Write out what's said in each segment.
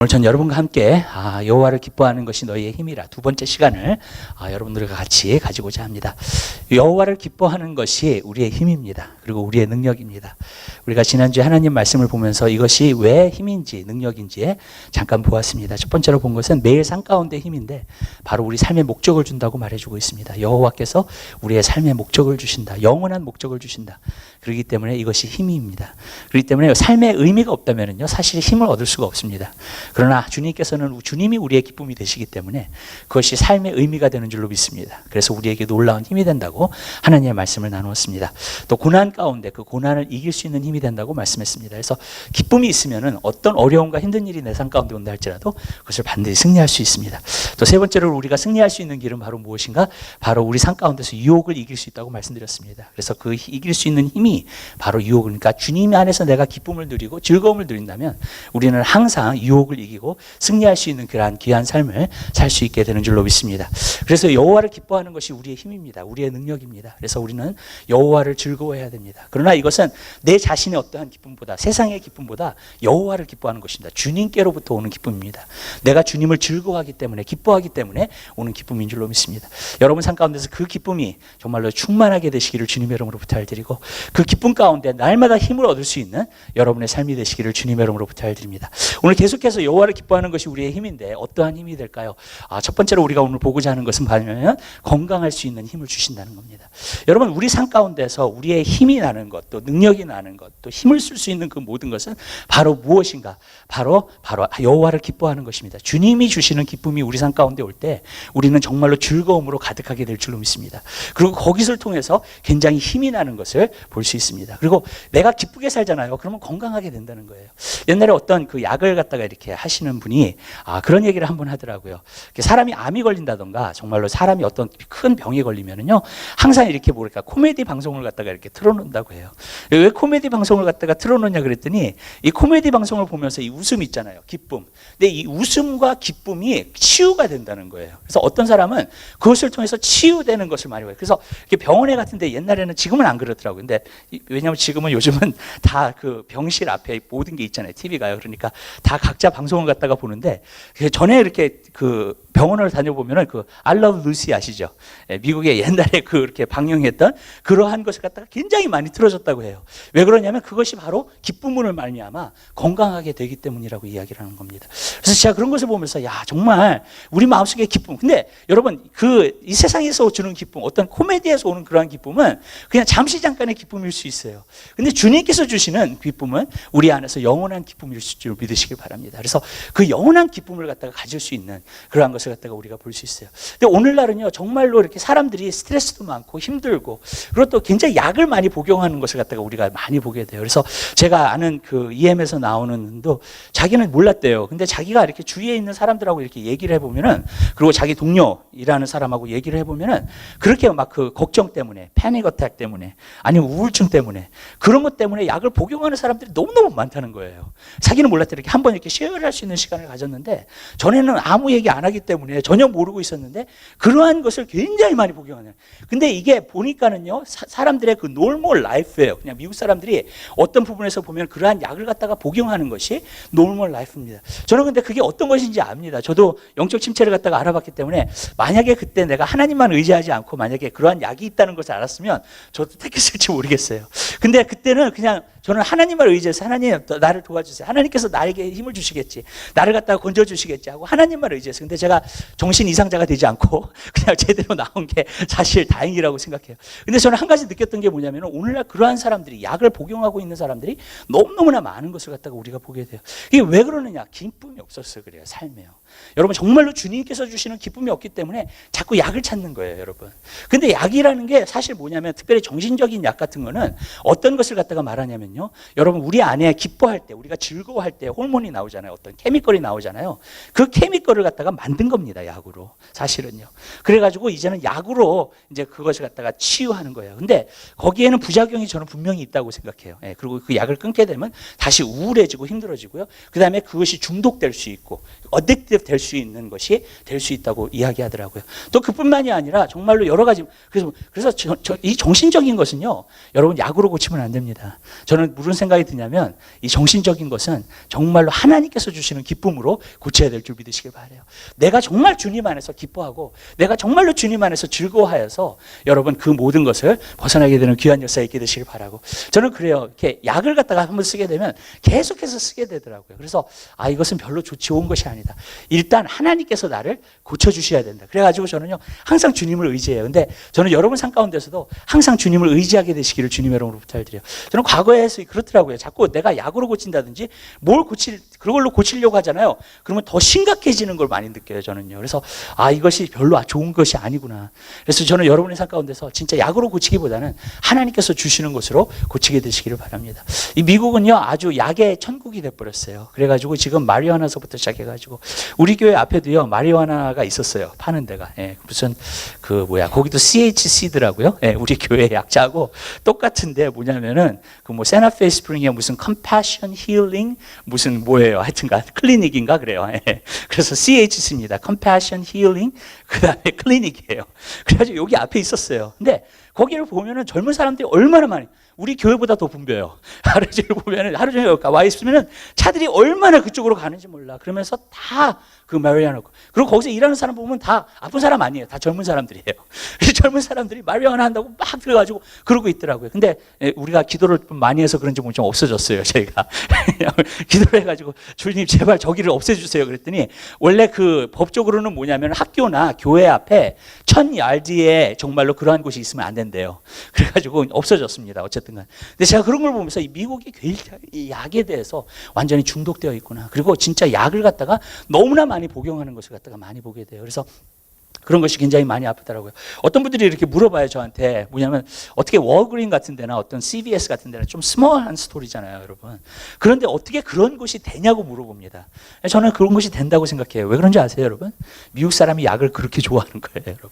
오늘 전 여러분과 함께 여호와를 기뻐하는 것이 너희의 힘이라 두 번째 시간을 여러분들과 같이 가지고자 합니다. 여호와를 기뻐하는 것이 우리의 힘입니다. 그리고 우리의 능력입니다. 우리가 지난주에 하나님 말씀을 보면서 이것이 왜 힘인지 능력인지 잠깐 보았습니다. 첫 번째로 본 것은 매일 삶 가운데 힘인데 바로 우리 삶의 목적을 준다고 말해주고 있습니다. 여호와께서 우리의 삶의 목적을 주신다. 영원한 목적을 주신다. 그렇기 때문에 이것이 힘입니다. 그렇기 때문에 삶의 의미가 없다면요 사실 힘을 얻을 수가 없습니다. 그러나 주님께서는 주님이 우리의 기쁨이 되시기 때문에 그것이 삶의 의미가 되는 줄로 믿습니다. 그래서 우리에게 놀라운 힘이 된다고 하나님의 말씀을 나누었습니다. 또 고난 가운데 그 고난을 이길 수 있는 힘이 된다고 말씀했습니다. 그래서 기쁨이 있으면 어떤 어려움과 힘든 일이 내 삶 가운데 온다 할지라도 그것을 반드시 승리할 수 있습니다. 또 세 번째로 우리가 승리할 수 있는 길은 바로 무엇인가? 바로 우리 삶 가운데서 유혹을 이길 수 있다고 말씀드렸습니다. 그래서 그 이길 수 있는 힘이 바로 유혹을, 그러니까 주님 안에서 내가 기쁨을 누리고 즐거움을 누린다면 우리는 항상 유혹을 이기고 승리할 수 있는 그러한 귀한 삶을 살 수 있게 되는 줄로 믿습니다. 그래서 여호와를 기뻐하는 것이 우리의 힘입니다. 우리의 능력입니다. 그래서 우리는 여호와를 즐거워해야 됩니다. 그러나 이것은 내 자신의 어떠한 기쁨보다, 세상의 기쁨보다 여호와를 기뻐하는 것입니다. 주님께로부터 오는 기쁨입니다. 내가 주님을 즐거워하기 때문에, 기뻐하기 때문에 오는 기쁨인 줄로 믿습니다. 여러분 삶 가운데서 그 기쁨이 정말로 충만하게 되시기를 주님의 이름으로 부탁드리고, 그 기쁨 가운데 날마다 힘을 얻을 수 있는 여러분의 삶이 되시기를 주님의 이름으로 부탁드립니다. 오늘 계속해서 여호와를 기뻐하는 것이 우리의 힘인데 어떠한 힘이 될까요? 첫 번째로 우리가 오늘 보고자 하는 것은 뭐냐면 건강할 수 있는 힘을 주신다는 겁니다. 여러분 우리 삶 가운데서 우리의 힘이 나는 것, 또 능력이 나는 것, 또 힘을 쓸 수 있는 그 모든 것은 바로 무엇인가? 바로 여호와를 기뻐하는 것입니다. 주님이 주시는 기쁨이 우리 삶 가운데 올 때 우리는 정말로 즐거움으로 가득하게 될 줄로 믿습니다. 그리고 거기를 통해서 굉장히 힘이 나는 것을 볼 수 있습니다. 그리고 내가 기쁘게 살잖아요. 그러면 건강하게 된다는 거예요. 옛날에 어떤 그 약을 갖다가 이렇게 하시는 분이 그런 얘기를 한번 하더라고요. 사람이 암이 걸린다던가 정말로 사람이 어떤 큰 병이 걸리면은요 항상 이렇게 뭐랄까 코미디 방송을 갖다가 이렇게 틀어놓는다고 해요. 왜 코미디 방송을 갖다가 틀어놓냐 그랬더니 이 코미디 방송을 보면서 이 웃음 있잖아요. 기쁨. 근데 이 웃음과 기쁨이 치유가 된다는 거예요. 그래서 어떤 사람은 그것을 통해서 치유되는 것을 많이 봐요. 그래서 병원에 같은데 옛날에는, 지금은 안 그렇더라고요. 근데 왜냐하면 지금은 요즘은 다 그 병실 앞에 모든 게 있잖아요. TV가요. 그러니까 다 각자 방송을 갖다가 보는데, 전에 이렇게 그 병원을 다녀보면은 그 I Love Lucy 아시죠? 미국의 옛날에 그렇게 방영했던 그러한 것을 갖다가 굉장히 많이 틀어졌다고 해요. 왜 그러냐면 그것이 바로 기쁨으로 말미암아 건강하게 되기 때문이라고 이야기를 하는 겁니다. 그래서 제가 그런 것을 보면서 정말 우리 마음속에 기쁨. 근데 여러분 이 세상에서 주는 기쁨, 어떤 코미디에서 오는 그러한 기쁨은 그냥 잠시 잠깐의 기쁨일 수 있어요. 근데 주님께서 주시는 기쁨은 우리 안에서 영원한 기쁨일 줄 믿으시길 바랍니다. 그래서 그 영원한 기쁨을 갖다가 가질 수 있는 그러한 것을 갖다가 우리가 볼 수 있어요. 근데 오늘날은요 정말로 이렇게 사람들이 스트레스도 많고 힘들고, 그리고 또 굉장히 약을 많이 복용하는 것을 갖다가 우리가 많이 보게 돼요. 그래서 제가 아는 그 EM에서 나오는 분도 자기는 몰랐대요. 근데 자기가 이렇게 주위에 있는 사람들하고 이렇게 얘기를 해보면은, 그리고 자기 동료 일하는 사람하고 얘기를 해보면은 그렇게 막 그 걱정 때문에, 패닉 어택 때문에, 아니면 우울증 때문에, 그런 것 때문에 약을 복용하는 사람들이 너무너무 많다는 거예요. 자기는 몰랐대요. 이렇게 한번 이렇게 쉐어를 할 수 있는 시간을 가졌는데, 전에는 아무 얘기 안 하기 때문에 전혀 모르고 있었는데 그러한 것을 굉장히 많이 복용하는. 근데 이게 보니까는요 사람들의 그 노멀 라이프예요. 그냥 미국 사람들이 어떤 부분에서 보면 그러한 약을 갖다가 복용하는 것이 노멀 라이프입니다. 저는 근데 그게 어떤 것인지 압니다. 저도 영적 침체를 갖다가 알아봤기 때문에 만약에 그때 내가 하나님만 의지하지 않고 만약에 그러한 약이 있다는 것을 알았으면 저도 택했을지 모르겠어요. 근데 그때는 그냥 저는 하나님을 의지해서, 하나님 나를 도와주세요. 하나님께서 나에게 힘을 주시겠지. 나를 갖다가 건져주시겠지 하고 하나님만 의지해서. 근데 제가 정신 이상자가 되지 않고 그냥 제대로 나온 게 사실 다행이라고 생각해요. 근데 저는 한 가지 느꼈던 게 뭐냐면 오늘날 그러한 사람들이, 약을 복용하고 있는 사람들이 너무너무나 많은 것을 갖다가 우리가 보게 돼요. 이게 왜 그러느냐? 기쁨이 없었어요. 그래요. 삶에요. 여러분 정말로 주님께서 주시는 기쁨이 없기 때문에 자꾸 약을 찾는 거예요, 여러분. 근데 약이라는 게 사실 뭐냐면, 특별히 정신적인 약 같은 거는 어떤 것을 갖다가 말하냐면요, 여러분 우리 안에 기뻐할 때, 우리가 즐거워할 때 호르몬이 나오잖아요. 어떤 케미컬이 나오잖아요. 그 케미컬을 갖다가 만든 겁니다, 약으로. 사실은요. 그래가지고 이제는 약으로 이제 그것을 갖다가 치유하는 거예요. 근데 거기에는 부작용이 저는 분명히 있다고 생각해요. 그리고 그 약을 끊게 되면 다시 우울해지고 힘들어지고요. 그 다음에 그것이 중독될 수 있고 어딕티브 될 수 있는 것이 될 수 있다고 이야기하더라고요. 또 그뿐만이 아니라 정말로 여러 가지, 그래서 이 정신적인 것은요 여러분 약으로 고치면 안 됩니다. 저는 저는 무슨 생각이 드냐면 이 정신적인 것은 정말로 하나님께서 주시는 기쁨으로 고쳐야 될 줄 믿으시길 바라요. 내가 정말 주님 안에서 기뻐하고 내가 정말로 주님 안에서 즐거워하여서 여러분 그 모든 것을 벗어나게 되는 귀한 역사가 있게 되시길 바라고. 저는 그래요. 이렇게 약을 갖다가 한번 쓰게 되면 계속해서 쓰게 되더라고요. 그래서 이것은 별로 좋은 것이 아니다. 일단 하나님께서 나를 고쳐주셔야 된다. 그래가지고 저는요 항상 주님을 의지해요. 근데 저는 여러분 삶 가운데서도 항상 주님을 의지하게 되시기를 주님의 이름으로 부탁드려요. 저는 과거에서 그렇더라고요. 자꾸 내가 약으로 고친다든지 그걸로 고치려고 하잖아요. 그러면 더 심각해지는 걸 많이 느껴요. 저는요. 그래서 이것이 별로 좋은 것이 아니구나. 그래서 저는 여러분의 삶 가운데서 진짜 약으로 고치기보다는 하나님께서 주시는 것으로 고치게 되시기를 바랍니다. 이 미국은요 아주 약의 천국이 돼버렸어요. 그래가지고 지금 마리화나서부터 시작해가지고 우리 교회 앞에도요 마리화나가 있었어요. 파는 데가. 무슨 거기도 CHC더라고요. 우리 교회 약자하고 똑같은데 뭐냐면은 세나페 스프링에 무슨 컴패션 힐링 무슨 뭐예요. 하여튼간 클리닉인가 그래요. 그래서 CHC입니다. 컴패션 힐링 그다음에 클리닉이에요. 그래가지고 여기 앞에 있었어요. 근데 거기를 보면은 젊은 사람들이 얼마나 많이 우리 교회보다 더 붐벼요. 하루 종일 보면은 하루 종일 와 있으면은 차들이 얼마나 그쪽으로 가는지 몰라. 그러면서 다 그 마리아나 그리고 거기서 일하는 사람 보면 다 아픈 사람 아니에요. 다 젊은 사람들이에요. 그래서 젊은 사람들이 마리아나 한다고 막 들어가지고 그러고 있더라고요. 근데 우리가 기도를 좀 많이 해서 그런지 좀 없어졌어요. 저희가 기도를 해가지고 주님 제발 저기를 없애주세요. 그랬더니 원래 그 법적으로는 뭐냐면 학교나 교회 앞에 1000야드에 정말로 그러한 곳이 있으면 안 된대요. 그래가지고 없어졌습니다. 어쨌든 간. 근데 제가 그런 걸 보면서 이 미국이 이 약에 대해서 완전히 중독되어 있구나. 그리고 진짜 약을 갖다가 너무나 많이 복용하는 것을 갖다가 많이 보게 돼요. 그래서 그런 것이 굉장히 많이 아프더라고요. 어떤 분들이 이렇게 물어봐요 저한테. 뭐냐면 어떻게 월그린 같은 데나 어떤 CVS 같은 데는 좀 스몰한 스토리잖아요 여러분. 그런데 어떻게 그런 것이 되냐고 물어봅니다. 저는 그런 것이 된다고 생각해요. 왜 그런지 아세요 여러분? 미국 사람이 약을 그렇게 좋아하는 거예요 여러분.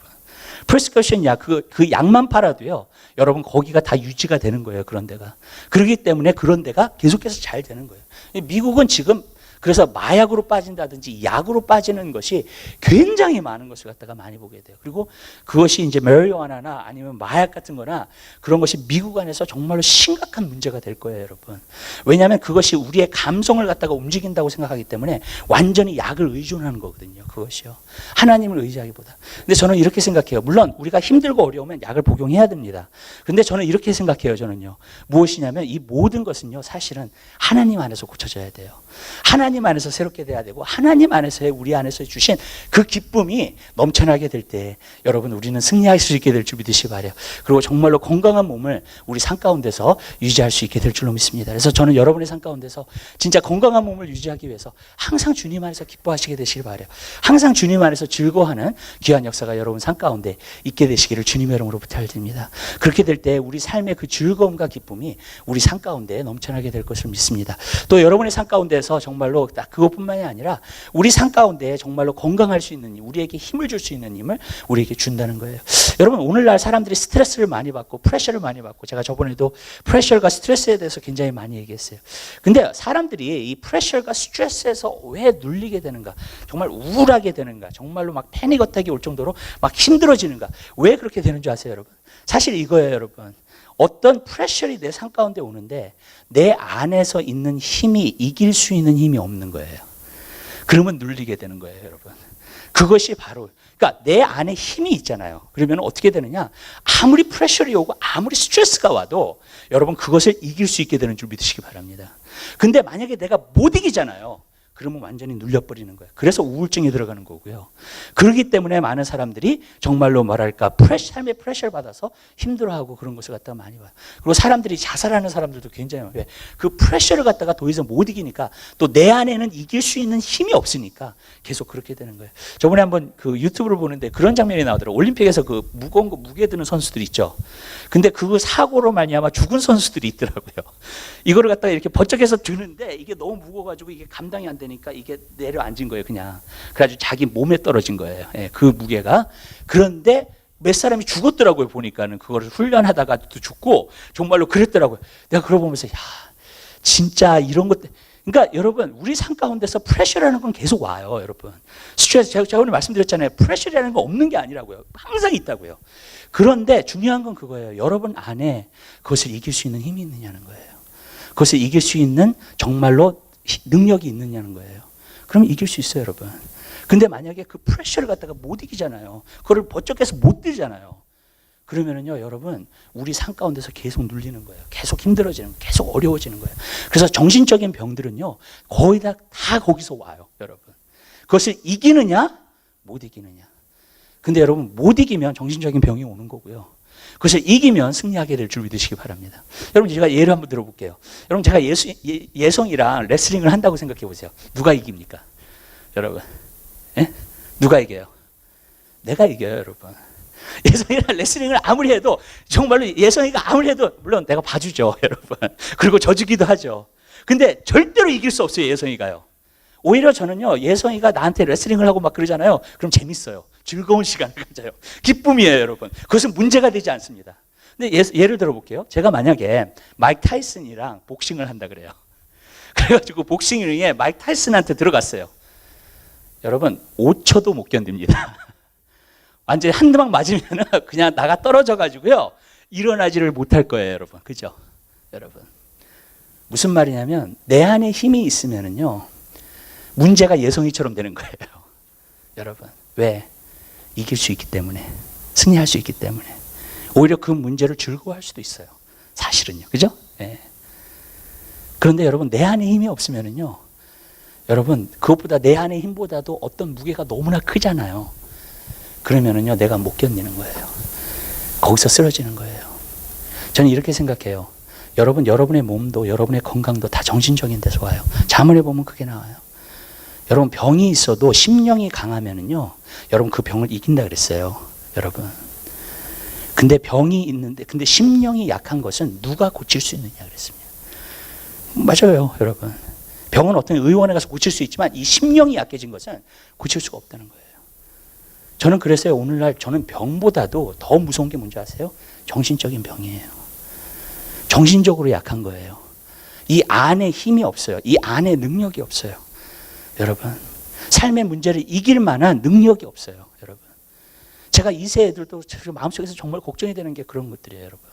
프레스커션 약, 그 약만 팔아도요 여러분 거기가 다 유지가 되는 거예요. 그런 데가. 그렇기 때문에 그런 데가 계속해서 잘 되는 거예요. 미국은 지금 그래서 마약으로 빠진다든지 약으로 빠지는 것이 굉장히 많은 것을 갖다가 많이 보게 돼요. 그리고 그것이 이제 메리화나나 아니면 마약 같은 거나 그런 것이 미국 안에서 정말로 심각한 문제가 될 거예요, 여러분. 왜냐하면 그것이 우리의 감성을 갖다가 움직인다고 생각하기 때문에 완전히 약을 의존하는 거거든요. 그것이요. 하나님을 의지하기보다. 근데 저는 이렇게 생각해요. 물론 우리가 힘들고 어려우면 약을 복용해야 됩니다. 근데 저는 이렇게 생각해요, 저는요. 무엇이냐면 이 모든 것은요, 사실은 하나님 안에서 고쳐져야 돼요. 하나님 안에서 새롭게 돼야 되고 하나님 안에서의 우리 안에서 주신 그 기쁨이 넘쳐나게 될 때 여러분 우리는 승리할 수 있게 될 줄 믿으시기 바라요. 그리고 정말로 건강한 몸을 우리 삶 가운데서 유지할 수 있게 될 줄로 믿습니다. 그래서 저는 여러분의 삶 가운데서 진짜 건강한 몸을 유지하기 위해서 항상 주님 안에서 기뻐하시게 되시길 바라요. 항상 주님 안에서 즐거워하는 귀한 역사가 여러분 삶 가운데 있게 되시기를 주님의 이름으로 부탁드립니다. 그렇게 될 때 우리 삶의 그 즐거움과 기쁨이 우리 삶 가운데 넘쳐나게 될 것을 믿습니다. 또 여러분의 삶 가운데서 정말로 딱 그것뿐만이 아니라 우리 삶 가운데 정말로 건강할 수 있는 힘, 우리에게 힘을 줄 수 있는 힘을 우리에게 준다는 거예요. 여러분 오늘날 사람들이 스트레스를 많이 받고 프레셔를 많이 받고 제가 저번에도 프레셔가 스트레스에 대해서 굉장히 많이 얘기했어요. 근데 사람들이 이 프레셔가 스트레스에서 왜 눌리게 되는가, 정말 우울하게 되는가, 정말로 막 패닉 어택이 올 정도로 막 힘들어지는가, 왜 그렇게 되는 줄 아세요 여러분? 사실 이거예요 여러분. 어떤 프레셔리 내 삶 가운데 오는데 내 안에서 있는 힘이 이길 수 있는 힘이 없는 거예요. 그러면 눌리게 되는 거예요 여러분. 그것이 바로 그러니까 내 안에 힘이 있잖아요. 그러면 어떻게 되느냐, 아무리 프레셔리 오고 아무리 스트레스가 와도 여러분 그것을 이길 수 있게 되는 줄 믿으시기 바랍니다. 근데 만약에 내가 못 이기잖아요. 그러면 완전히 눌려버리는 거예요. 그래서 우울증이 들어가는 거고요. 그렇기 때문에 많은 사람들이 정말로 뭐랄까 삶에 프레셔를 받아서 힘들어하고 그런 것을 갖다가 많이 봐요. 그리고 사람들이 자살하는 사람들도 굉장히 많아요. 왜? 그 프레셔를 갖다가 더 이상 못 이기니까 또 내 안에는 이길 수 있는 힘이 없으니까 계속 그렇게 되는 거예요. 저번에 한번 그 유튜브를 보는데 그런 장면이 나오더라고요. 올림픽에서 그 무거운 거 무게 드는 선수들 있죠. 근데 그 사고로 말미암아 죽은 선수들이 있더라고요. 이거를 갖다가 이렇게 번쩍해서 드는데 이게 너무 무거워가지고 이게 감당이 안 되니까 이게 내려앉은 거예요, 그냥. 그래가지고 자기 몸에 떨어진 거예요. 예, 그 무게가. 그런데 몇 사람이 죽었더라고요, 보니까는. 그거를 훈련하다가도 죽고 정말로 그랬더라고요. 내가 그걸 보면서, 야, 진짜 이런 것, 그러니까 여러분, 우리 삶 가운데서 프레셔라는 건 계속 와요, 여러분. 스트레스, 제가 오늘 말씀드렸잖아요. 프레셔라는 건 없는 게 아니라고요. 항상 있다고요. 그런데 중요한 건 그거예요. 여러분 안에 그것을 이길 수 있는 힘이 있느냐는 거예요. 그것을 이길 수 있는 정말로 능력이 있느냐는 거예요. 그러면 이길 수 있어요, 여러분. 근데 만약에 그 프레셔를 갖다가 못 이기잖아요. 그거를 버쩍해서 못 들잖아요. 그러면은요, 여러분, 우리 삶 가운데서 계속 눌리는 거예요. 계속 힘들어지는 거예요. 계속 어려워지는 거예요. 그래서 정신적인 병들은요, 거의 다 거기서 와요, 여러분. 그것을 이기느냐, 못 이기느냐. 근데 여러분, 못 이기면 정신적인 병이 오는 거고요. 그것을 이기면 승리하게 될 줄 믿으시기 바랍니다. 여러분, 제가 예를 한번 들어볼게요. 여러분, 제가 예성이랑 레슬링을 한다고 생각해 보세요. 누가 이깁니까? 여러분, 예? 누가 이겨요? 내가 이겨요, 여러분. 예성이랑 레슬링을 아무리 해도, 정말로 예성이가 아무리 해도, 물론 내가 봐주죠, 여러분. 그리고 져주기도 하죠. 근데 절대로 이길 수 없어요, 예성이가요. 오히려 저는요, 예성이가 나한테 레슬링을 하고 막 그러잖아요. 그럼 재밌어요. 즐거운 시간을 가져요. 기쁨이에요, 여러분. 그것은 문제가 되지 않습니다. 근데 예를 들어볼게요. 제가 만약에 마이크 타이슨이랑 복싱을 한다 그래요. 그래가지고 복싱링에 마이크 타이슨한테 들어갔어요. 여러분, 5초도 못 견딥니다. 완전히 한 대만 맞으면 그냥 나가 떨어져가지고요, 일어나지를 못할 거예요, 여러분. 그죠? 여러분. 무슨 말이냐면, 내 안에 힘이 있으면은요, 문제가 예성이처럼 되는 거예요. 여러분. 왜? 이길 수 있기 때문에. 승리할 수 있기 때문에. 오히려 그 문제를 즐거워할 수도 있어요. 사실은요. 그죠? 네. 그런데 여러분, 내 안에 힘이 없으면은요, 여러분, 그것보다 내 안의 힘보다도 어떤 무게가 너무나 크잖아요. 그러면은요, 내가 못 견디는 거예요. 거기서 쓰러지는 거예요. 저는 이렇게 생각해요. 여러분, 여러분의 몸도 여러분의 건강도 다 정신적인 데서 와요. 자문해 보면 그게 나와요. 여러분, 병이 있어도 심령이 강하면은요, 여러분 그 병을 이긴다 그랬어요. 여러분. 근데 병이 있는데, 근데 심령이 약한 것은 누가 고칠 수 있느냐 그랬습니다. 맞아요, 여러분. 병은 어떤 의원에 가서 고칠 수 있지만 이 심령이 약해진 것은 고칠 수가 없다는 거예요. 저는 그래서요, 오늘날 저는 병보다도 더 무서운 게 뭔지 아세요? 정신적인 병이에요. 정신적으로 약한 거예요. 이 안에 힘이 없어요. 이 안에 능력이 없어요. 여러분, 삶의 문제를 이길 만한 능력이 없어요, 여러분. 제가 2세 애들도 마음속에서 정말 걱정이 되는 게 그런 것들이에요, 여러분.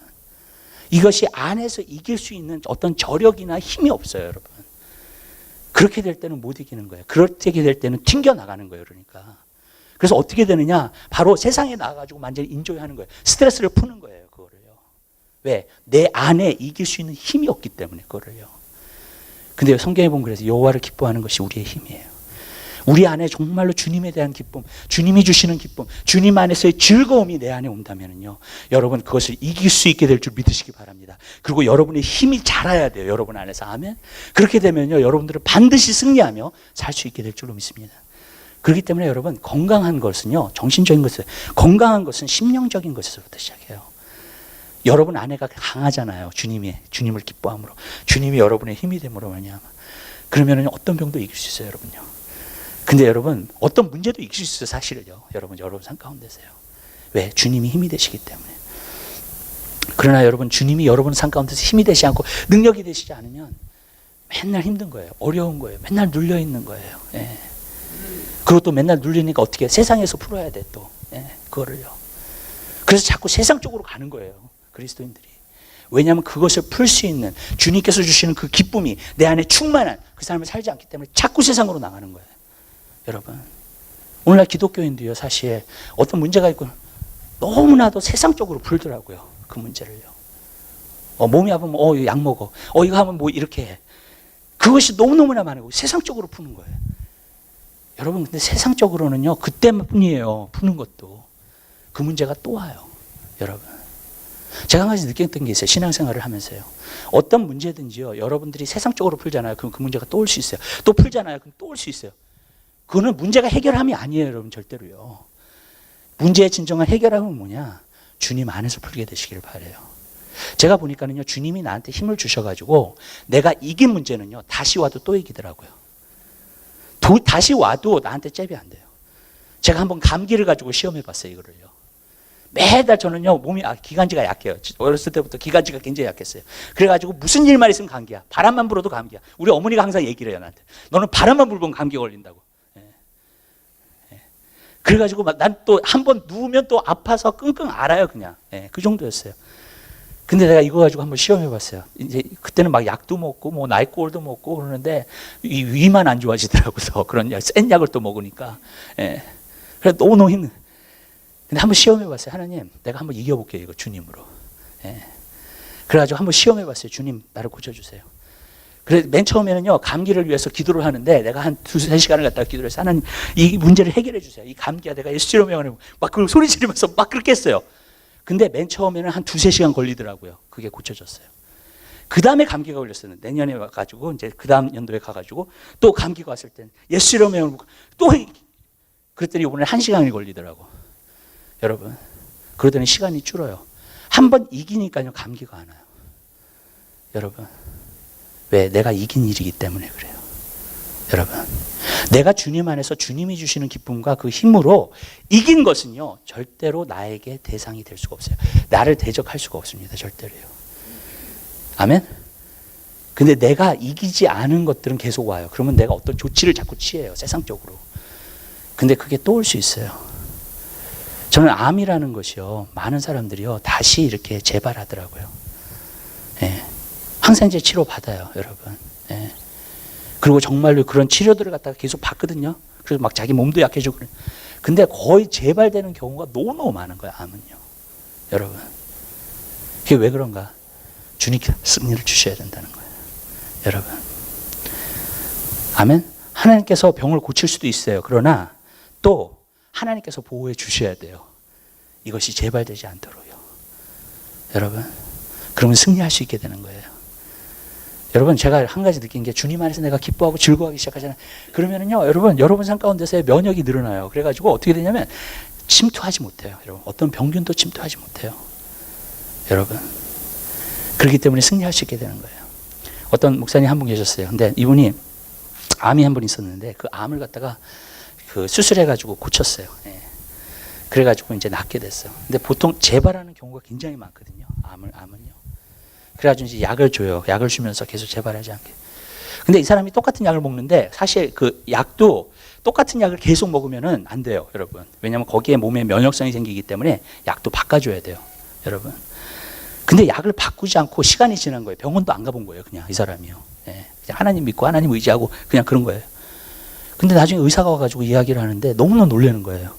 이것이 안에서 이길 수 있는 어떤 저력이나 힘이 없어요, 여러분. 그렇게 될 때는 못 이기는 거예요. 그렇게 될 때는 튕겨나가는 거예요, 그러니까. 그래서 어떻게 되느냐? 바로 세상에 나가가지고 완전히 인조하는 거예요. 스트레스를 푸는 거예요, 그거를요. 왜? 내 안에 이길 수 있는 힘이 없기 때문에, 그거를요. 근데 성경에 보면 그래서 여호와를 기뻐하는 것이 우리의 힘이에요. 우리 안에 정말로 주님에 대한 기쁨, 주님이 주시는 기쁨, 주님 안에서의 즐거움이 내 안에 온다면요, 여러분 그것을 이길 수 있게 될 줄 믿으시기 바랍니다. 그리고 여러분의 힘이 자라야 돼요, 여러분 안에서. 아멘. 그렇게 되면요, 여러분들은 반드시 승리하며 살 수 있게 될 줄로 믿습니다. 그렇기 때문에 여러분, 건강한 것은요, 정신적인 것은, 건강한 것은 심령적인 것에서부터 시작해요. 여러분 안에가 강하잖아요. 주님을 기뻐함으로. 주님이 여러분의 힘이 됨으로 말미암아. 그러면 어떤 병도 이길 수 있어요, 여러분요. 근데 여러분, 어떤 문제도 이길 수 있어요, 사실은요. 여러분 삶 가운데서요. 왜? 주님이 힘이 되시기 때문에. 그러나 여러분, 주님이 여러분 삶 가운데서 힘이 되지 않고 능력이 되시지 않으면 맨날 힘든 거예요. 어려운 거예요. 맨날 눌려 있는 거예요. 예. 그것도 맨날 눌리니까 어떻게 해? 세상에서 풀어야 돼, 또. 예. 그거를요. 그래서 자꾸 세상 쪽으로 가는 거예요, 그리스도인들이. 왜냐하면 그것을 풀 수 있는 주님께서 주시는 그 기쁨이 내 안에 충만한 그 삶을 살지 않기 때문에 자꾸 세상으로 나가는 거예요. 여러분, 오늘날 기독교인도요, 사실 어떤 문제가 있고 너무나도 세상 쪽으로 풀더라고요, 그 문제를요. 몸이 아프면 약 먹어. 이거 하면 뭐 이렇게 해. 그것이 너무너무나 많고 세상 쪽으로 푸는 거예요. 여러분, 근데 세상 쪽으로는요, 그때뿐이에요, 푸는 것도. 그 문제가 또 와요, 여러분. 제가 한 가지 느꼈던 게 있어요, 신앙생활을 하면서요. 어떤 문제든지요, 여러분들이 세상 쪽으로 풀잖아요. 그럼 그 문제가 또 올 수 있어요. 또 풀잖아요. 그럼 또 올 수 있어요. 그거는 문제가 해결함이 아니에요, 여러분, 절대로요. 문제의 진정한 해결함은 뭐냐? 주님 안에서 풀게 되시길 바라요. 제가 보니까는요, 주님이 나한테 힘을 주셔가지고 내가 이긴 문제는요, 다시 와도 또 이기더라고요. 다시 와도 나한테 잽이 안 돼요. 제가 한번 감기를 가지고 시험해 봤어요, 이거를요. 매달 저는요, 몸이, 기관지가 약해요. 어렸을 때부터 기관지가 굉장히 약했어요. 그래가지고 무슨 일만 있으면 감기야. 바람만 불어도 감기야. 우리 어머니가 항상 얘기를 해요, 나한테. 너는 바람만 불면 감기 걸린다고. 그래가지고 난 또 한 번 누우면 또 아파서 끙끙 앓아요, 그냥. 그 정도였어요. 근데 내가 이거 가지고 한번 시험해 봤어요. 이제 그때는 막 약도 먹고 뭐 나이코올도 먹고 그러는데 이 위만 안 좋아지더라고요. 그런 센 약을 또 먹으니까. 예. 그래서 너무 힘든. 근데 한번 시험해 봤어요. 하나님, 내가 한번 이겨볼게요. 이거 주님으로. 예. 그래가지고 한번 시험해 봤어요. 주님, 나를 고쳐주세요. 그래서 맨 처음에는요, 감기를 위해서 기도를 하는데 내가 한 2-3시간을 갖다가 기도를 해서 하나님, 이 문제를 해결해 주세요. 이 감기가 내가 예수 이름으로 명하는 막 그걸 소리 지르면서 막 그렇게 했어요. 근데 맨 처음에는 한 2-3시간 걸리더라고요. 그게 고쳐졌어요. 그 다음에 감기가 걸렸어요. 내년에 와가지고 이제 그 다음 연도에 가가지고 또 감기가 왔을 땐 예수 이름으로 명하는 또 그랬더니 이번에 1시간이 걸리더라고. 여러분, 그러더니 시간이 줄어요. 한 번 이기니까요, 감기가 안 와요. 여러분, 왜? 내가 이긴 일이기 때문에 그래요. 여러분, 내가 주님 안에서 주님이 주시는 기쁨과 그 힘으로 이긴 것은요, 절대로 나에게 대상이 될 수가 없어요. 나를 대적할 수가 없습니다. 절대로요. 아멘? 근데 내가 이기지 않은 것들은 계속 와요. 그러면 내가 어떤 조치를 자꾸 취해요. 세상적으로. 근데 그게 또 올 수 있어요. 저는 암이라는 것이요, 많은 사람들이요, 다시 이렇게 재발하더라고요. 예. 항생제 치료 받아요, 여러분. 예. 그리고 정말로 그런 치료들을 갖다가 계속 받거든요. 그래서 막 자기 몸도 약해지고 그래. 근데 거의 재발되는 경우가 너무너무 많은 거예요, 암은요. 여러분. 그게 왜 그런가? 주님께 승리를 주셔야 된다는 거예요. 여러분. 아멘? 하나님께서 병을 고칠 수도 있어요. 그러나 또 하나님께서 보호해 주셔야 돼요. 이것이 재발되지 않도록요. 여러분, 그러면 승리할 수 있게 되는 거예요. 여러분, 제가 한 가지 느낀 게 주님 안에서 내가 기뻐하고 즐거워하기 시작하잖아요. 그러면은요, 여러분 삶 가운데서의 면역이 늘어나요. 그래가지고 어떻게 되냐면 침투하지 못해요. 여러분, 어떤 병균도 침투하지 못해요. 여러분, 그렇기 때문에 승리할 수 있게 되는 거예요. 어떤 목사님 한 분 계셨어요. 근데 이분이 암이 한 분 있었는데 그 암을 갖다가 그 수술해가지고 고쳤어요. 예. 그래가지고 이제 낫게 됐어요. 근데 보통 재발하는 경우가 굉장히 많거든요. 암은요. 그래가지고 이제 약을 줘요. 약을 주면서 계속 재발하지 않게. 근데 이 사람이 똑같은 약을 먹는데 사실 그 약도 똑같은 약을 계속 먹으면은 안 돼요, 여러분. 왜냐하면 거기에 몸에 면역성이 생기기 때문에 약도 바꿔줘야 돼요, 여러분. 근데 약을 바꾸지 않고 시간이 지난 거예요. 병원도 안 가본 거예요, 그냥 이 사람이요. 예. 그냥 하나님 믿고 하나님 의지하고 그냥 그런 거예요. 근데 나중에 의사가 와가지고 이야기를 하는데 너무나 놀라는 거예요.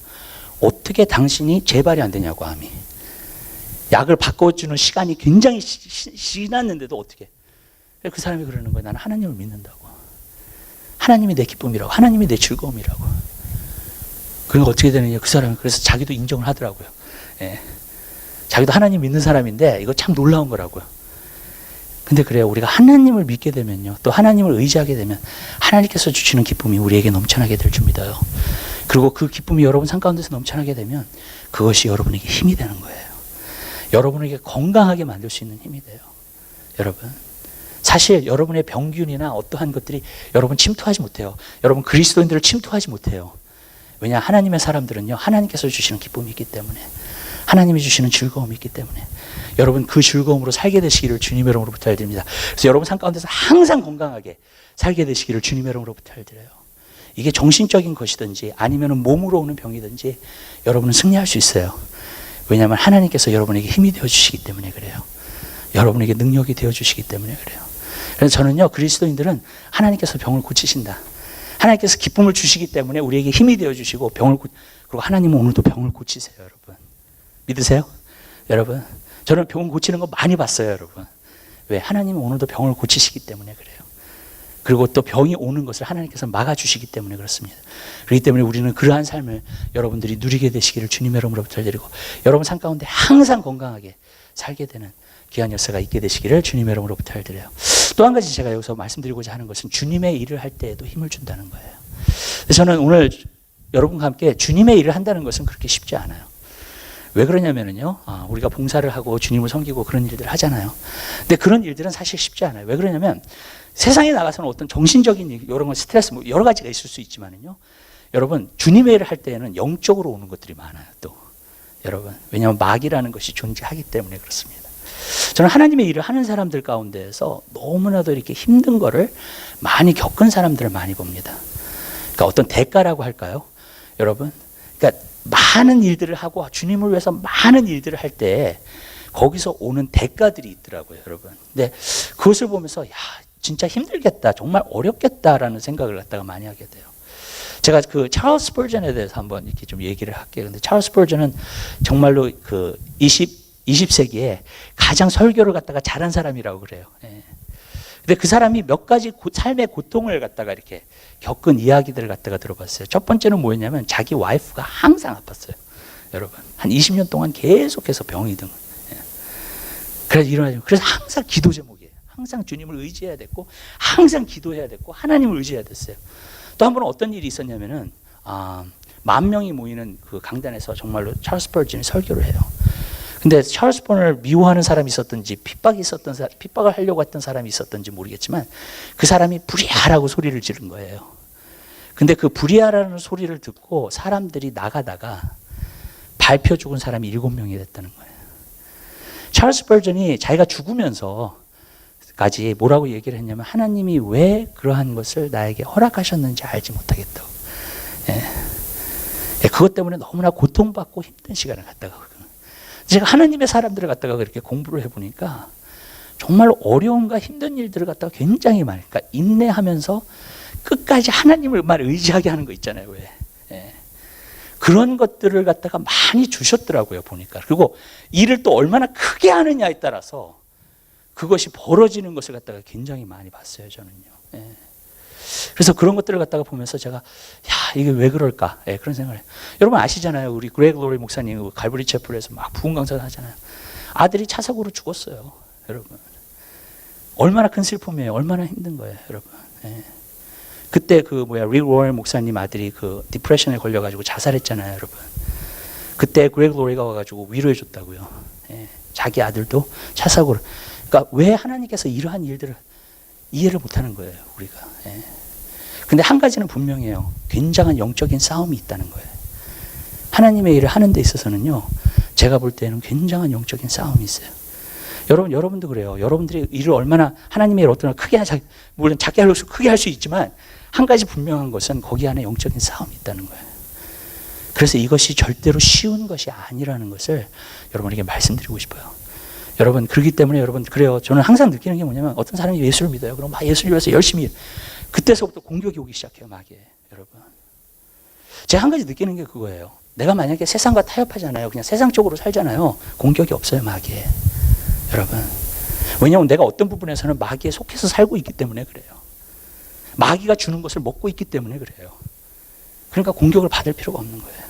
어떻게 당신이 재발이 안 되냐고, 암이. 약을 바꿔주는 시간이 굉장히 지났는데도 어떻게. 그 사람이 그러는 거예요. 나는 하나님을 믿는다고. 하나님이 내 기쁨이라고. 하나님이 내 즐거움이라고. 그러니까 어떻게 되느냐. 그 사람이 그래서 자기도 인정을 하더라고요. 예. 자기도 하나님 믿는 사람인데 이거 참 놀라운 거라고요. 근데 그래요. 우리가 하나님을 믿게 되면요. 또 하나님을 의지하게 되면 하나님께서 주시는 기쁨이 우리에게 넘쳐나게 될 줄 믿어요. 그리고 그 기쁨이 여러분 삶 가운데서 넘쳐나게 되면 그것이 여러분에게 힘이 되는 거예요. 여러분에게 건강하게 만들 수 있는 힘이 돼요. 여러분. 사실 여러분의 병균이나 어떠한 것들이 여러분 침투하지 못해요. 여러분 그리스도인들을 침투하지 못해요. 왜냐? 하나님의 사람들은요. 하나님께서 주시는 기쁨이 있기 때문에. 하나님이 주시는 즐거움이 있기 때문에 여러분 그 즐거움으로 살게 되시기를 주님의 이름으로 부탁드립니다. 그래서 여러분 삶 가운데서 항상 건강하게 살게 되시기를 주님의 이름으로 부탁드려요. 이게 정신적인 것이든지 아니면 몸으로 오는 병이든지 여러분은 승리할 수 있어요. 왜냐하면 하나님께서 여러분에게 힘이 되어주시기 때문에 그래요. 여러분에게 능력이 되어주시기 때문에 그래요. 그래서 저는요, 그리스도인들은 하나님께서 병을 고치신다. 하나님께서 기쁨을 주시기 때문에 우리에게 힘이 되어주시고 그리고 하나님은 오늘도 병을 고치세요, 여러분. 믿으세요? 여러분, 저는 병 고치는 거 많이 봤어요, 여러분. 왜? 하나님은 오늘도 병을 고치시기 때문에 그래요. 그리고 또 병이 오는 것을 하나님께서 막아주시기 때문에 그렇습니다. 그렇기 때문에 우리는 그러한 삶을 여러분들이 누리게 되시기를 주님의 이름으로 부탁드리고 여러분 삶 가운데 항상 건강하게 살게 되는 귀한 역사가 있게 되시기를 주님의 이름으로 부탁드려요. 또 한 가지 제가 여기서 말씀드리고자 하는 것은 주님의 일을 할 때에도 힘을 준다는 거예요. 저는 오늘 여러분과 함께 주님의 일을 한다는 것은 그렇게 쉽지 않아요. 왜 그러냐면요, 우리가 봉사를 하고 주님을 섬기고 그런 일들을 하잖아요. 근데 그런 일들은 사실 쉽지 않아요. 왜 그러냐면 세상에 나가서는 어떤 정신적인 일, 이런 건 스트레스, 뭐 여러 가지가 있을 수 있지만요. 여러분, 주님의 일을 할 때에는 영적으로 오는 것들이 많아요. 또 여러분, 왜냐하면 마귀라는 것이 존재하기 때문에 그렇습니다. 저는 하나님의 일을 하는 사람들 가운데에서 너무나도 이렇게 힘든 거를 많이 겪은 사람들을 많이 봅니다. 그러니까 어떤 대가라고 할까요? 여러분, 그러니까 많은 일들을 하고 주님을 위해서 많은 일들을 할 때 거기서 오는 대가들이 있더라고요, 여러분. 근데 그것을 보면서 야, 진짜 힘들겠다, 정말 어렵겠다라는 생각을 갖다가 많이 하게 돼요. 제가 그 찰스 스퍼전에 대해서 한번 이렇게 좀 얘기를 할게요. 근데 찰스 스퍼전은 정말로 그 20세기에 가장 설교를 갖다가 잘한 사람이라고 그래요. 예. 근데 그 사람이 몇 가지 삶의 고통을 갖다가 이렇게 겪은 이야기들을 갖다가 들어봤어요. 첫 번째는 뭐였냐면 자기 와이프가 항상 아팠어요. 여러분, 한 20년 동안 계속해서 병이 든. 예. 그래서 항상 기도 제목이에요. 항상 주님을 의지해야 됐고, 항상 기도해야 됐고, 하나님을 의지해야 됐어요. 또 한 번은 어떤 일이 있었냐면은 10,000명이 모이는 그 강단에서 정말로 찰스 스퍼전이 설교를 해요. 근데 찰스 스퍼전을 미워하는 사람이 있었든지 핍박을 하려고 했던 사람이 있었든지 모르겠지만 그 사람이 불이야라고 소리를 지른 거예요. 근데 그 불이야라는 소리를 듣고 사람들이 나가다가 밟혀 죽은 사람이 7명이 됐다는 거예요. 찰스 스퍼전이 자기가 죽으면서 까지 뭐라고 얘기를 했냐면 하나님이 왜 그러한 것을 나에게 허락하셨는지 알지 못하겠다고. 예. 그것 때문에 너무나 고통받고 힘든 시간을 갖다가 제가 하나님의 사람들을 갖다가 그렇게 공부를 해보니까 정말로 어려움과 힘든 일들을 갖다가 굉장히 많이, 그러니까 인내하면서 끝까지 하나님을만 의지하게 하는 거 있잖아요. 왜? 예. 그런 것들을 갖다가 많이 주셨더라고요, 보니까. 그리고 일을 또 얼마나 크게 하느냐에 따라서 그것이 벌어지는 것을 갖다가 굉장히 많이 봤어요, 저는요. 예. 그래서 그런 것들을 갖다가 보면서 제가, 야, 이게 왜 그럴까? 예, 그런 생각을 해요. 여러분 아시잖아요. 우리 그레그 로리 목사님 갈보리 채플에서 막 부흥 강사를 하잖아요. 아들이 차 사고로 죽었어요, 여러분. 얼마나 큰 슬픔이에요. 얼마나 힘든 거예요, 여러분. 예. 그때 릭 로럴 목사님 아들이 그 디프레션에 걸려가지고 자살했잖아요, 여러분. 그때 그레그 로리가 와가지고 위로해 줬다고요. 예. 자기 아들도 차 사고를. 그러니까 왜 하나님께서 이러한 일들을 이해를 못하는 거예요, 우리가. 예. 근데 한 가지는 분명해요. 굉장한 영적인 싸움이 있다는 거예요. 하나님의 일을 하는 데 있어서는요, 제가 볼 때는 굉장한 영적인 싸움이 있어요. 여러분도 그래요. 여러분들이 일을 얼마나 하나님의 일을 어떤 크게 물론 작게 할수록 크게 할 수 있지만 한 가지 분명한 것은 거기 안에 영적인 싸움이 있다는 거예요. 그래서 이것이 절대로 쉬운 것이 아니라는 것을 여러분에게 말씀드리고 싶어요. 여러분, 그렇기 때문에 여러분, 그래요. 저는 항상 느끼는 게 뭐냐면 어떤 사람이 예수를 믿어요. 그럼 막 예수를 위해서 열심히 그때서부터 공격이 오기 시작해요, 마귀에. 여러분. 제가 한 가지 느끼는 게 그거예요. 내가 만약에 세상과 타협하잖아요. 그냥 세상적으로 살잖아요. 공격이 없어요, 마귀에. 여러분. 왜냐하면 내가 어떤 부분에서는 마귀에 속해서 살고 있기 때문에 그래요. 마귀가 주는 것을 먹고 있기 때문에 그래요. 그러니까 공격을 받을 필요가 없는 거예요.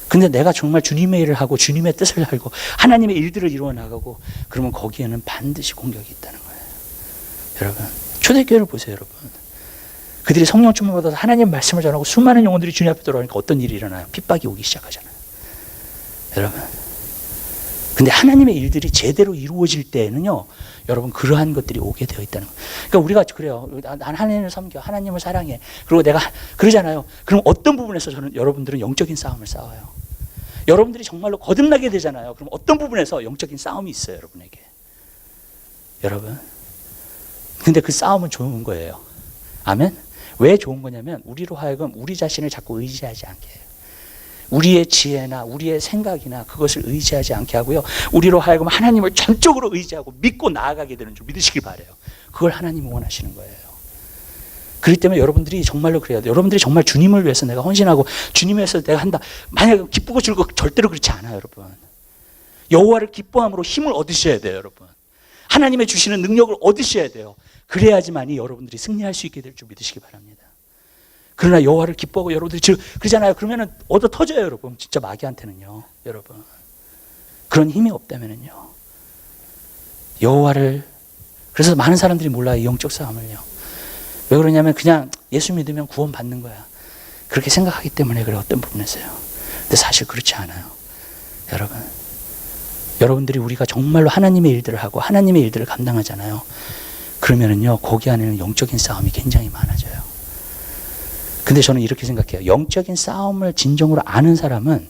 근데 내가 정말 주님의 일을 하고 주님의 뜻을 알고 하나님의 일들을 이루어 나가고 그러면 거기에는 반드시 공격이 있다는 거예요. 여러분, 초대교회를 보세요, 여러분. 그들이 성령 충만 받아서 하나님 말씀을 전하고 수많은 영혼들이 주님 앞에 돌아오니까 어떤 일이 일어나요? 핍박이 오기 시작하잖아요. 여러분. 근데 하나님의 일들이 제대로 이루어질 때에는요, 여러분, 그러한 것들이 오게 되어 있다는 거예요. 그러니까 우리가 그래요. 난 하나님을 섬겨, 하나님을 사랑해. 그리고 내가 그러잖아요. 그럼 어떤 부분에서 여러분들은 영적인 싸움을 싸워요. 여러분들이 정말로 거듭나게 되잖아요. 그럼 어떤 부분에서 영적인 싸움이 있어요, 여러분에게. 여러분. 근데 그 싸움은 좋은 거예요. 아멘? 왜 좋은 거냐면 우리로 하여금 우리 자신을 자꾸 의지하지 않게 해요. 우리의 지혜나 우리의 생각이나 그것을 의지하지 않게 하고요. 우리로 하여금 하나님을 전적으로 의지하고 믿고 나아가게 되는 줄 믿으시길 바라요. 그걸 하나님이 원하시는 거예요. 그렇기 때문에 여러분들이 정말로 그래야 돼요. 여러분들이 정말 주님을 위해서 내가 헌신하고 주님을 위해서 내가 한다. 만약에 기쁘고 즐겁고 절대로 그렇지 않아요, 여러분. 여호와를 기뻐함으로 힘을 얻으셔야 돼요, 여러분. 하나님의 주시는 능력을 얻으셔야 돼요. 그래야지만이 여러분들이 승리할 수 있게 될 줄 믿으시기 바랍니다. 그러나 여호와를 기뻐하고 여러분들이 그러잖아요. 그러면은 얻어 터져요, 여러분. 진짜 마귀한테는요, 여러분. 그런 힘이 없다면은요. 여호와를 그래서 많은 사람들이 몰라요, 이 영적 싸움을요. 왜 그러냐면 그냥 예수 믿으면 구원 받는 거야. 그렇게 생각하기 때문에 그래, 어떤 부분에서요. 근데 사실 그렇지 않아요, 여러분. 여러분들이 우리가 정말로 하나님의 일들을 하고 하나님의 일들을 감당하잖아요. 그러면은요, 거기 안에는 영적인 싸움이 굉장히 많아져요. 근데 저는 이렇게 생각해요. 영적인 싸움을 진정으로 아는 사람은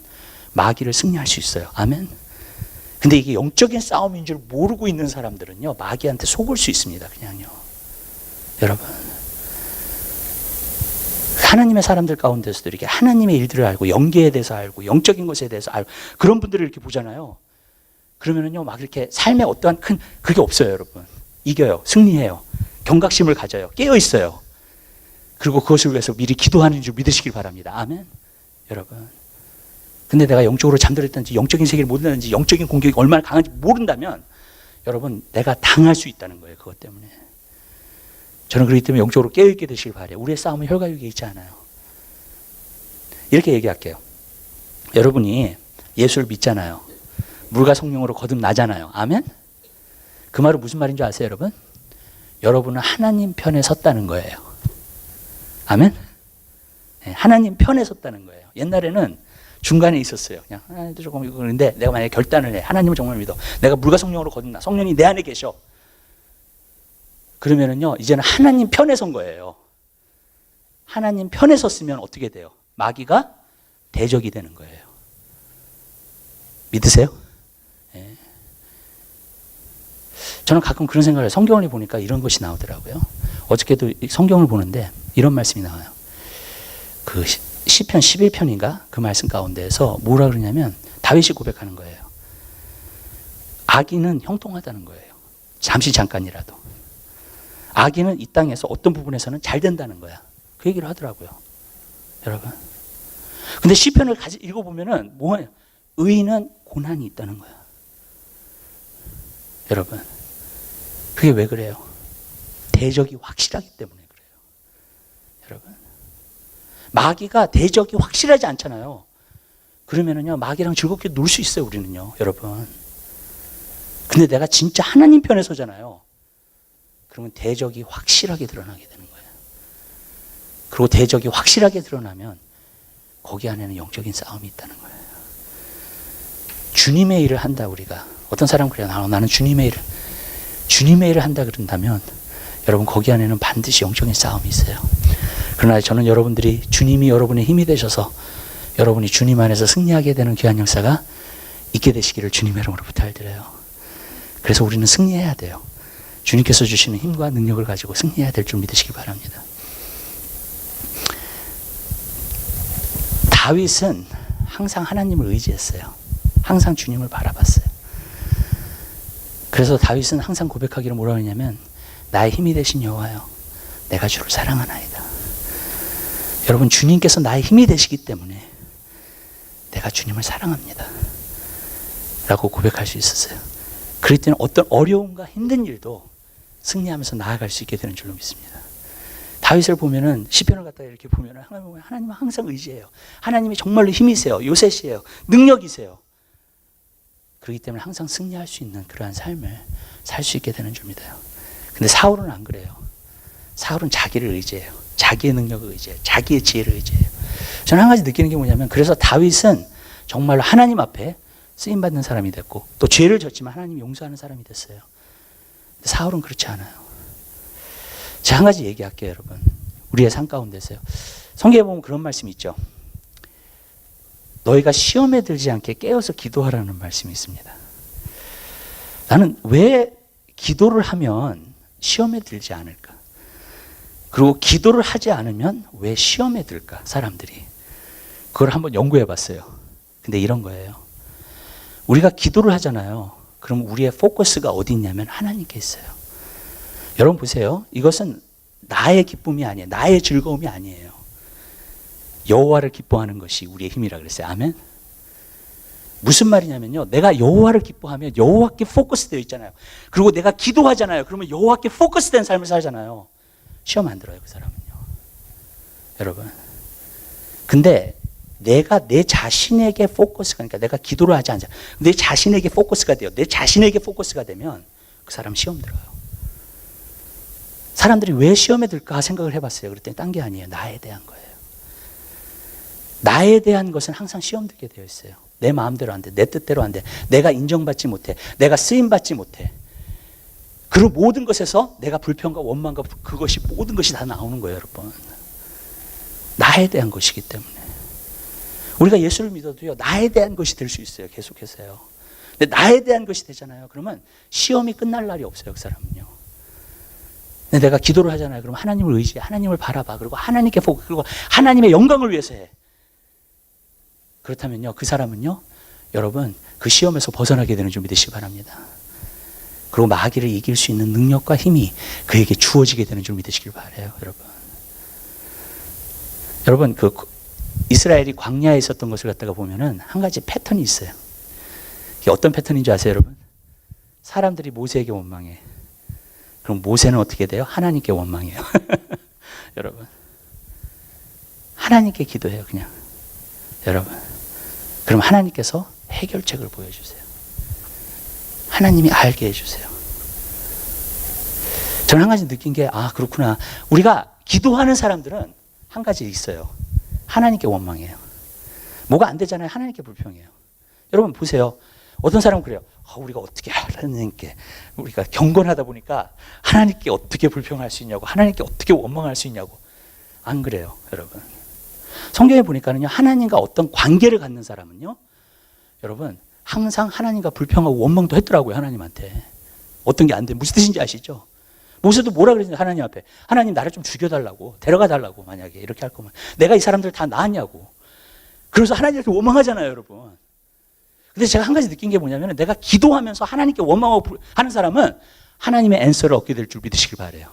마귀를 승리할 수 있어요. 아멘. 근데 이게 영적인 싸움인 줄 모르고 있는 사람들은요, 마귀한테 속을 수 있습니다. 그냥요. 여러분. 하나님의 사람들 가운데서도 이렇게 하나님의 일들을 알고 영계에 대해서 알고 영적인 것에 대해서 알고 그런 분들을 이렇게 보잖아요. 그러면은요, 막 이렇게 삶에 어떠한 그게 없어요, 여러분. 이겨요. 승리해요. 경각심을 가져요. 깨어 있어요. 그리고 그것을 위해서 미리 기도하는 줄 믿으시길 바랍니다. 아멘. 여러분. 근데 내가 영적으로 잠들었든지 영적인 세계를 모른다든지 영적인 공격이 얼마나 강한지 모른다면 여러분, 내가 당할 수 있다는 거예요. 그것 때문에. 저는 그렇기 때문에 영적으로 깨어있게 되시길 바라요. 우리의 싸움은 혈과 육에 있지 않아요. 이렇게 얘기할게요. 여러분이 예수를 믿잖아요. 물과 성령으로 거듭나잖아요. 아멘? 그 말은 무슨 말인 줄 아세요, 여러분? 여러분은 하나님 편에 섰다는 거예요. 아멘? 네, 하나님 편에 섰다는 거예요. 옛날에는 중간에 있었어요. 그냥 하나님도 조금 이거 그런데 내가 만약에 결단을 해. 하나님을 정말 믿어. 내가 물과 성령으로 거듭나. 성령이 내 안에 계셔. 그러면은요, 이제는 하나님 편에 선 거예요. 하나님 편에 섰으면 어떻게 돼요? 마귀가 대적이 되는 거예요. 믿으세요? 네. 저는 가끔 그런 생각을 해요. 성경을 보니까 이런 것이 나오더라고요. 어저께도 성경을 보는데 이런 말씀이 나와요. 그 시편 11편인가? 그 말씀 가운데에서 뭐라 그러냐면 다윗이 고백하는 거예요. 악인은 형통하다는 거예요. 잠깐이라도. 악인은 이 땅에서 어떤 부분에서는 잘 된다는 거야. 그 얘기를 하더라고요. 여러분. 근데 시편을 읽어보면은 뭐예요? 의인은 고난이 있다는 거야. 여러분. 그게 왜 그래요? 대적이 확실하기 때문에 그래요. 여러분. 마귀가 대적이 확실하지 않잖아요. 그러면은요, 마귀랑 즐겁게 놀 수 있어요, 우리는요, 여러분. 근데 내가 진짜 하나님 편에 서잖아요. 그러면 대적이 확실하게 드러나게 되는 거예요. 그리고 대적이 확실하게 드러나면 거기 안에는 영적인 싸움이 있다는 거예요. 주님의 일을 한다, 우리가. 어떤 사람은 그래요. 나는 주님의 일을 한다 그런다면 여러분, 거기 안에는 반드시 영적인 싸움이 있어요. 그러나 저는 여러분들이 주님이 여러분의 힘이 되셔서 여러분이 주님 안에서 승리하게 되는 귀한 역사가 있게 되시기를 주님의 이름으로 부탁드려요. 그래서 우리는 승리해야 돼요. 주님께서 주시는 힘과 능력을 가지고 승리해야 될 줄 믿으시기 바랍니다. 다윗은 항상 하나님을 의지했어요. 항상 주님을 바라봤어요. 그래서 다윗은 항상 고백하기를 뭐라고 하냐면 나의 힘이 되신 여호와여, 내가 주를 사랑하나이다. 여러분, 주님께서 나의 힘이 되시기 때문에 내가 주님을 사랑합니다 라고 고백할 수 있었어요. 그럴 때는 어떤 어려움과 힘든 일도 승리하면서 나아갈 수 있게 되는 줄로 믿습니다. 다윗을 보면은 시편을 갖다가 이렇게 보면은 하나님은 항상 의지해요. 하나님이 정말로 힘이세요. 요새시에요. 능력이세요. 그렇기 때문에 항상 승리할 수 있는 그러한 삶을 살 수 있게 되는 줄 믿어요. 근데 사울은 안 그래요. 사울은 자기를 의지해요. 자기의 능력을 의지해요. 자기의 지혜를 의지해요. 저는 한 가지 느끼는 게 뭐냐면, 그래서 다윗은 정말로 하나님 앞에 쓰임받는 사람이 됐고, 또 죄를 졌지만 하나님이 용서하는 사람이 됐어요. 근데 사울은 그렇지 않아요. 제가 한 가지 얘기할게요, 여러분. 우리의 삶 가운데서요. 성경에 보면 그런 말씀이 있죠. 너희가 시험에 들지 않게 깨어서 기도하라는 말씀이 있습니다. 나는 왜 기도를 하면 시험에 들지 않을까? 그리고 기도를 하지 않으면 왜 시험에 들까? 사람들이. 그걸 한번 연구해 봤어요. 근데 이런 거예요. 우리가 기도를 하잖아요. 그럼 우리의 포커스가 어디 있냐면 하나님께 있어요. 여러분 보세요. 이것은 나의 기쁨이 아니에요. 나의 즐거움이 아니에요. 여호와를 기뻐하는 것이 우리의 힘이라 그랬어요. 아멘. 무슨 말이냐면요. 내가 여호와를 기뻐하면 여호와께 포커스 되어 있잖아요. 그리고 내가 기도하잖아요. 그러면 여호와께 포커스 된 삶을 살잖아요. 시험 안 들어요, 그 사람은요. 여러분. 근데 내가 내 자신에게 포커스가, 그러니까 내가 기도를 하지 않잖아. 내 자신에게 포커스가 돼요. 내 자신에게 포커스가 되면 그 사람 시험 들어요. 사람들이 왜 시험에 들까 생각을 해봤어요. 그랬더니 딴 게 아니에요. 나에 대한 거예요. 나에 대한 것은 항상 시험 들게 되어 있어요. 내 마음대로 안 돼. 내 뜻대로 안 돼. 내가 인정받지 못해. 내가 쓰임받지 못해. 그 모든 것에서 내가 불평과 원망과 그것이 모든 것이 다 나오는 거예요, 여러분. 나에 대한 것이기 때문에. 우리가 예수를 믿어도요, 나에 대한 것이 될 수 있어요. 계속해서요. 근데 나에 대한 것이 되잖아요. 그러면 시험이 끝날 날이 없어요, 그 사람은요. 근데 내가 기도를 하잖아요. 그럼 하나님을 의지해. 하나님을 바라봐. 그리고 하나님께 보고, 그리고 하나님의 영광을 위해서 해. 그렇다면요, 그 사람은요, 여러분, 그 시험에서 벗어나게 되는 줄 믿으시기 바랍니다. 그리고 마귀를 이길 수 있는 능력과 힘이 그에게 주어지게 되는 줄 믿으시길 바라요, 여러분. 여러분, 그 이스라엘이 광야에 있었던 것을 갖다가 보면은 한 가지 패턴이 있어요. 이게 어떤 패턴인지 아세요, 여러분? 사람들이 모세에게 원망해. 그럼 모세는 어떻게 돼요? 하나님께 원망해요. 여러분, 하나님께 기도해요, 그냥. 여러분, 그럼 하나님께서 해결책을 보여주세요. 하나님이 알게 해주세요. 저는 한 가지 느낀 게, 아, 그렇구나. 우리가 기도하는 사람들은 한 가지 있어요. 하나님께 원망해요. 뭐가 안 되잖아요. 하나님께 불평해요. 여러분 보세요. 어떤 사람은 그래요. 우리가 어떻게 하나님께, 우리가 경건하다 보니까 하나님께 어떻게 불평할 수 있냐고, 하나님께 어떻게 원망할 수 있냐고. 안 그래요, 여러분. 성경에 보니까는요, 하나님과 어떤 관계를 갖는 사람은요, 여러분, 항상 하나님과 불평하고 원망도 했더라고요, 하나님한테. 어떤 게 안 돼. 무슨 뜻인지 아시죠? 모세도 뭐라 그랬냐, 하나님 앞에. 하나님, 나를 좀 죽여달라고, 데려가 달라고, 만약에 이렇게 할 거면. 내가 이 사람들 다 낳았냐고. 그래서 하나님한테 원망하잖아요, 여러분. 근데 제가 한 가지 느낀 게 뭐냐면, 내가 기도하면서 하나님께 원망하고 하는 사람은 하나님의 앤서를 얻게 될 줄 믿으시길 바라요.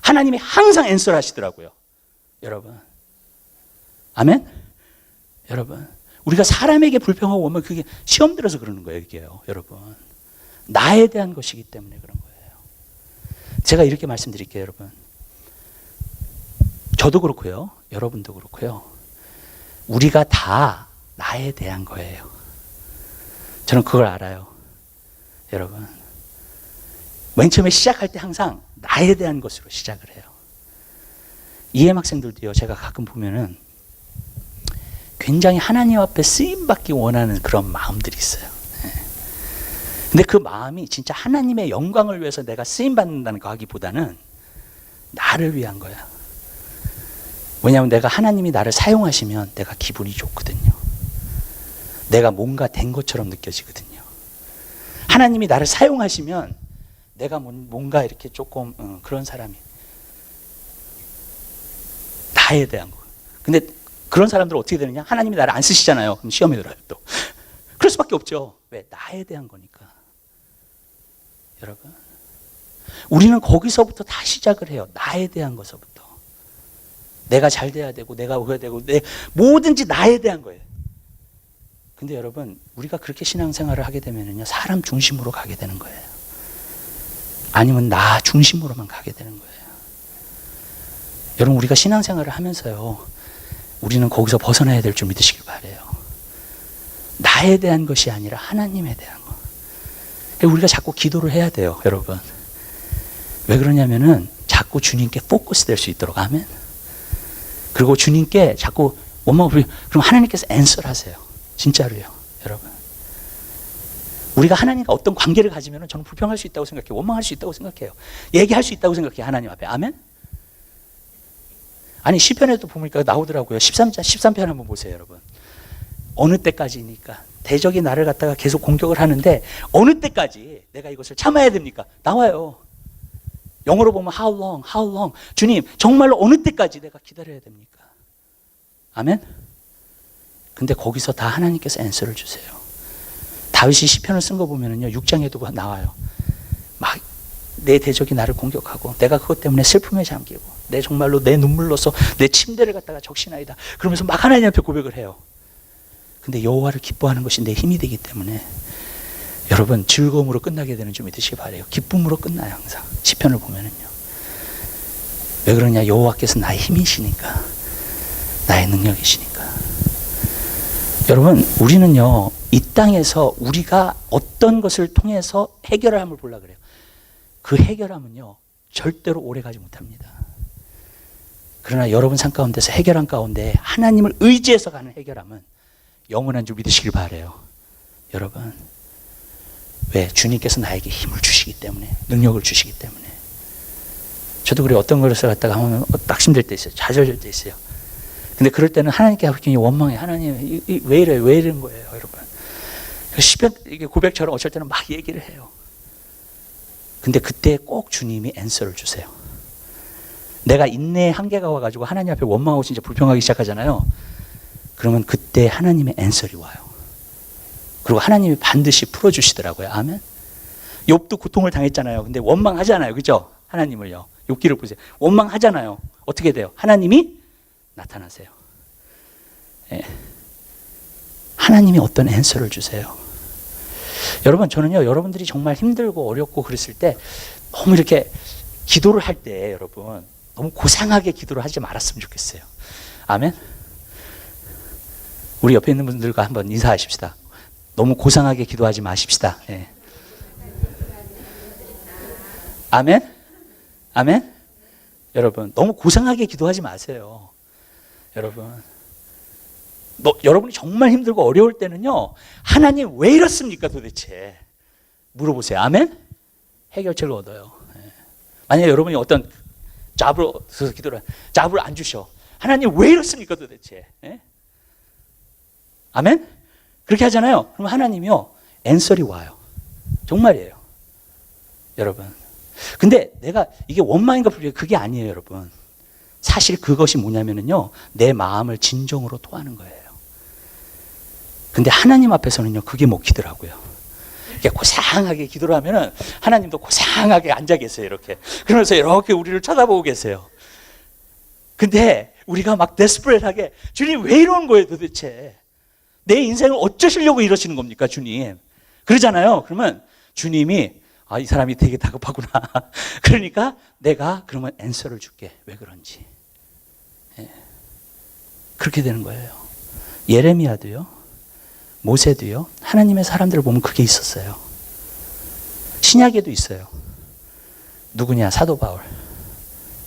하나님이 항상 앤서를 하시더라고요, 여러분. 아멘? 여러분, 우리가 사람에게 불평하고 오면 그게 시험 들어서 그러는 거예요, 이게요, 여러분. 나에 대한 것이기 때문에 그런 거예요. 제가 이렇게 말씀드릴게요, 여러분. 저도 그렇고요, 여러분도 그렇고요. 우리가 다 나에 대한 거예요. 저는 그걸 알아요, 여러분. 맨 처음에 시작할 때 항상 나에 대한 것으로 시작을 해요. EM 학생들도요, 제가 가끔 보면은 굉장히 하나님 앞에 쓰임받기 원하는 그런 마음들이 있어요. 근데 그 마음이 진짜 하나님의 영광을 위해서 내가 쓰임받는다는 거 하기보다는 나를 위한 거야. 왜냐하면 내가 하나님이 나를 사용하시면 내가 기분이 좋거든요. 내가 뭔가 된 것처럼 느껴지거든요. 하나님이 나를 사용하시면 내가 뭔가 이렇게 조금 그런 사람이 나에 대한 거. 근데 그런 사람들은 어떻게 되느냐? 하나님이 나를 안 쓰시잖아요. 그럼 시험에 들어요, 또. 그럴 수밖에 없죠. 왜? 나에 대한 거니까. 여러분, 우리는 거기서부터 다 시작을 해요. 나에 대한 것서부터. 내가 잘 돼야 되고, 내가 오야 되고, 뭐든지 나에 대한 거예요. 근데 여러분, 우리가 그렇게 신앙생활을 하게 되면요, 사람 중심으로 가게 되는 거예요. 아니면 나 중심으로만 가게 되는 거예요. 여러분, 우리가 신앙생활을 하면서요, 우리는 거기서 벗어나야 될 줄 믿으시길 바라요. 나에 대한 것이 아니라 하나님에 대한 것. 우리가 자꾸 기도를 해야 돼요, 여러분. 왜 그러냐면은 자꾸 주님께 포커스 될 수 있도록. 아멘. 그리고 주님께 자꾸 원망을, 그럼 하나님께서 앤서를 하세요. 진짜로요, 여러분. 우리가 하나님과 어떤 관계를 가지면 저는 불평할 수 있다고 생각해요. 원망할 수 있다고 생각해요. 얘기할 수 있다고 생각해요, 하나님 앞에. 아멘. 아니, 시편에도 보니까 나오더라고요. 13편 한번 보세요, 여러분. 어느 때까지니까 대적이 나를 갖다가 계속 공격을 하는데 어느 때까지 내가 이것을 참아야 됩니까? 나와요. 영어로 보면 how long. 주님, 정말로 어느 때까지 내가 기다려야 됩니까? 아멘? 근데 거기서 다 하나님께서 앤서를 주세요. 다윗이 시편을 쓴 거 보면은요, 6장에도 나와요. 막 내 대적이 나를 공격하고 내가 그것 때문에 슬픔에 잠기고 내 정말로 내 눈물로서 내 침대를 갖다가 적시나이다. 그러면서 막 하나님 앞에 고백을 해요. 근데 여호와를 기뻐하는 것이 내 힘이 되기 때문에 여러분, 즐거움으로 끝나게 되는 줄 믿으시기 바라요. 기쁨으로 끝나요, 항상. 시편을 보면은요. 왜 그러냐? 여호와께서 나의 힘이시니까, 나의 능력이시니까. 여러분, 우리는요, 이 땅에서 우리가 어떤 것을 통해서 해결함을 보려고 그래요. 그 해결함은요, 절대로 오래 가지 못합니다. 그러나 여러분 삶 가운데서 해결함 가운데 하나님을 의지해서 가는 해결함은 영원한 줄 믿으시길 바라요. 여러분, 왜? 주님께서 나에게 힘을 주시기 때문에, 능력을 주시기 때문에. 저도 그래, 어떤 것을 갖다가 하면 낙심될 때 있어요. 좌절될 때 있어요. 근데 그럴 때는 하나님께 굉장히 원망해. 하나님, 왜 이래요? 왜 이런 거예요, 여러분? 시편, 이게 고백처럼 어쩔 때는 막 얘기를 해요. 근데 그때 꼭 주님이 앤서를 주세요. 내가 인내의 한계가 와가지고 하나님 앞에 원망하고 진짜 불평하기 시작하잖아요. 그러면 그때 하나님의 앤서리 와요. 그리고 하나님이 반드시 풀어주시더라고요. 아멘. 욥도 고통을 당했잖아요. 근데 원망하잖아요. 그죠? 하나님을요. 욥기를 보세요. 원망하잖아요. 어떻게 돼요? 하나님이 나타나세요. 예. 하나님이 어떤 앤서를 주세요. 여러분, 저는요, 여러분들이 정말 힘들고 어렵고 그랬을 때 너무 이렇게 기도를 할 때 여러분 너무 고상하게 기도를 하지 말았으면 좋겠어요. 아멘. 우리 옆에 있는 분들과 한번 인사하십시다. 너무 고상하게 기도하지 마십시다. 예. 아멘. 아멘. 여러분 너무 고상하게 기도하지 마세요. 여러분 여러분이 정말 힘들고 어려울 때는요, 하나님 왜 이렇습니까 도대체 물어보세요. 아멘. 해결책을 얻어요. 예. 만약에 여러분이 어떤 잡을 안 주셔. 하나님 왜 이렇습니까 도대체. 예? 아멘. 그렇게 하잖아요. 그럼 하나님이요 앤서리 와요. 정말이에요. 여러분. 근데 내가 이게 원망인가 그게 아니에요, 여러분. 사실 그것이 뭐냐면요, 내 마음을 진정으로 토하는 거예요. 근데 하나님 앞에서는요, 그게 먹히더라고요. 이렇게 고상하게 기도를 하면은 하나님도 고상하게 앉아 계세요, 이렇게. 그러면서 이렇게 우리를 쳐다보고 계세요. 근데 우리가 막 데스퍼레이트하게 주님 왜 이러는 거예요, 도대체? 내 인생을 어쩌시려고 이러시는 겁니까, 주님? 그러잖아요. 그러면 주님이 이 사람이 되게 다급하구나. 그러니까 내가 그러면 앤서를 줄게. 왜 그런지. 예. 그렇게 되는 거예요. 예레미야도요, 모세도요, 하나님의 사람들을 보면 그게 있었어요. 신약에도 있어요. 누구냐? 사도 바울.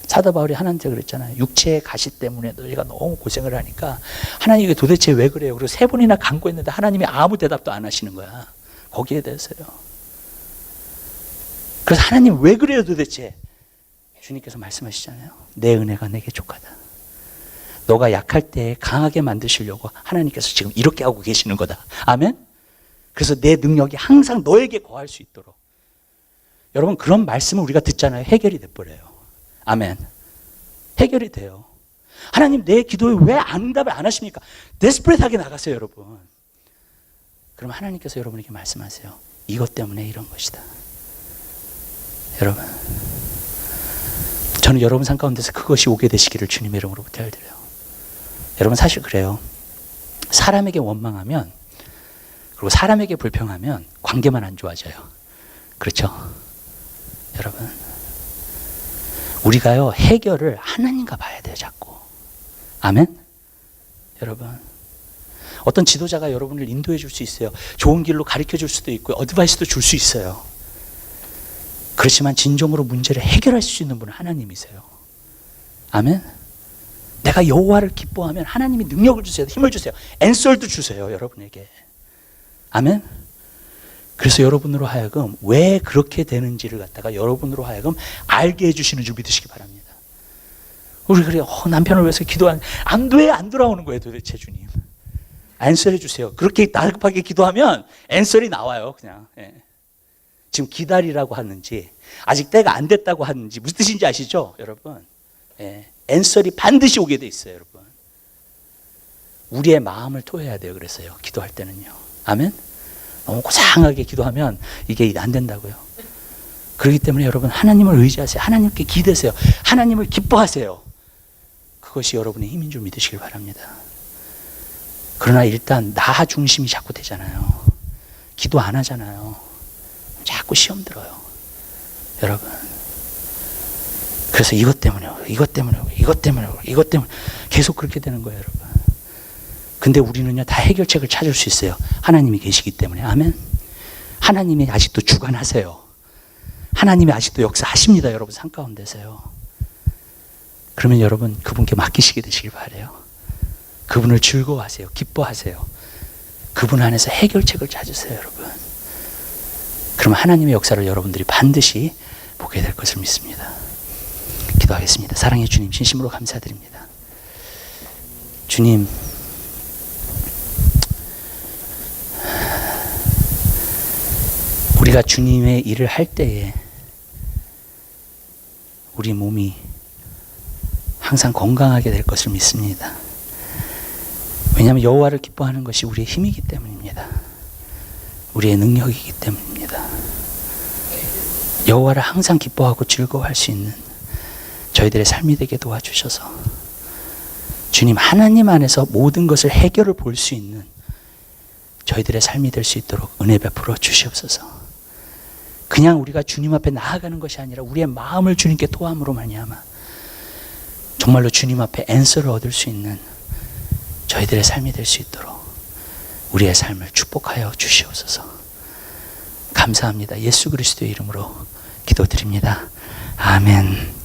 사도 바울이 하나님한테 그랬잖아요. 육체의 가시 때문에 너희가 너무 고생을 하니까 하나님이 도대체 왜 그래요? 그리고 3번이나 간구했는데 하나님이 아무 대답도 안 하시는 거야. 거기에 대해서요. 그래서 하나님 왜 그래요 도대체? 주님께서 말씀하시잖아요. 내 은혜가 내게 족하다. 너가 약할 때 강하게 만드시려고 하나님께서 지금 이렇게 하고 계시는 거다. 아멘? 그래서 내 능력이 항상 너에게 거할 수 있도록. 여러분 그런 말씀을 우리가 듣잖아요. 해결이 돼버려요. 아멘. 해결이 돼요. 하나님 내 기도에 왜 응답을 안 하십니까? 데스퍼레이트하게 나가세요, 여러분. 그럼 하나님께서 여러분에게 말씀하세요. 이것 때문에 이런 것이다. 여러분, 저는 여러분 삶 가운데서 그것이 오게 되시기를 주님의 이름으로 부탁드려요. 여러분 사실 그래요. 사람에게 원망하면, 그리고 사람에게 불평하면 관계만 안 좋아져요. 그렇죠? 여러분, 우리가요 해결을 하나님과 봐야 돼요. 자꾸. 아멘? 여러분, 어떤 지도자가 여러분을 인도해 줄 수 있어요. 좋은 길로 가르쳐 줄 수도 있고 어드바이스도 줄 수 있어요. 그렇지만 진정으로 문제를 해결할 수 있는 분은 하나님이세요. 아멘? 내가 여호와를 기뻐하면 하나님이 능력을 주세요. 힘을 주세요. 앤서도 주세요. 여러분에게. 아멘? 그래서 여러분으로 하여금 왜 그렇게 되는지를 갖다가 여러분으로 하여금 알게 해주시는 줄 믿으시기 바랍니다. 우리 그래요. 남편을 위해서 기도하는 안 돼, 안 돌아오는 거예요 도대체 주님. 앤서를 주세요. 그렇게 다급하게 기도하면 앤서이 나와요. 그냥. 예. 지금 기다리라고 하는지 아직 때가 안 됐다고 하는지 무슨 뜻인지 아시죠? 여러분. 예. 앤서이 반드시 오게 돼 있어요. 여러분. 우리의 마음을 토해야 돼요. 그래서요. 기도할 때는요. 아멘? 너무 고상하게 기도하면 이게 안 된다고요. 그렇기 때문에 여러분 하나님을 의지하세요. 하나님께 기대세요. 하나님을 기뻐하세요. 그것이 여러분의 힘인 줄 믿으시길 바랍니다. 그러나 일단 나 중심이 자꾸 되잖아요. 기도 안 하잖아요. 자꾸 시험 들어요. 여러분. 그래서 이것 때문에 계속 그렇게 되는 거예요, 여러분. 근데 우리는요 다 해결책을 찾을 수 있어요. 하나님이 계시기 때문에. 아멘. 하나님이 아직도 주관하세요. 하나님이 아직도 역사하십니다. 여러분 삶 가운데서요. 그러면 여러분 그분께 맡기시게 되시길 바라요. 그분을 즐거워하세요. 기뻐하세요. 그분 안에서 해결책을 찾으세요. 여러분. 그러면 하나님의 역사를 여러분들이 반드시 보게 될 것을 믿습니다. 기도하겠습니다. 사랑의 주님 진심으로 감사드립니다. 주님, 우리가 주님의 일을 할 때에 우리 몸이 항상 건강하게 될 것을 믿습니다. 왜냐하면 여호와를 기뻐하는 것이 우리의 힘이기 때문입니다. 우리의 능력이기 때문입니다. 여호와를 항상 기뻐하고 즐거워할 수 있는 저희들의 삶이 되게 도와주셔서 주님 하나님 안에서 모든 것을 해결을 볼 수 있는 저희들의 삶이 될 수 있도록 은혜 베풀어 주시옵소서. 그냥 우리가 주님 앞에 나아가는 것이 아니라 우리의 마음을 주님께 토함으로 말미암아 정말로 주님 앞에 앤서를 얻을 수 있는 저희들의 삶이 될 수 있도록 우리의 삶을 축복하여 주시옵소서. 감사합니다. 예수 그리스도의 이름으로 기도드립니다. 아멘.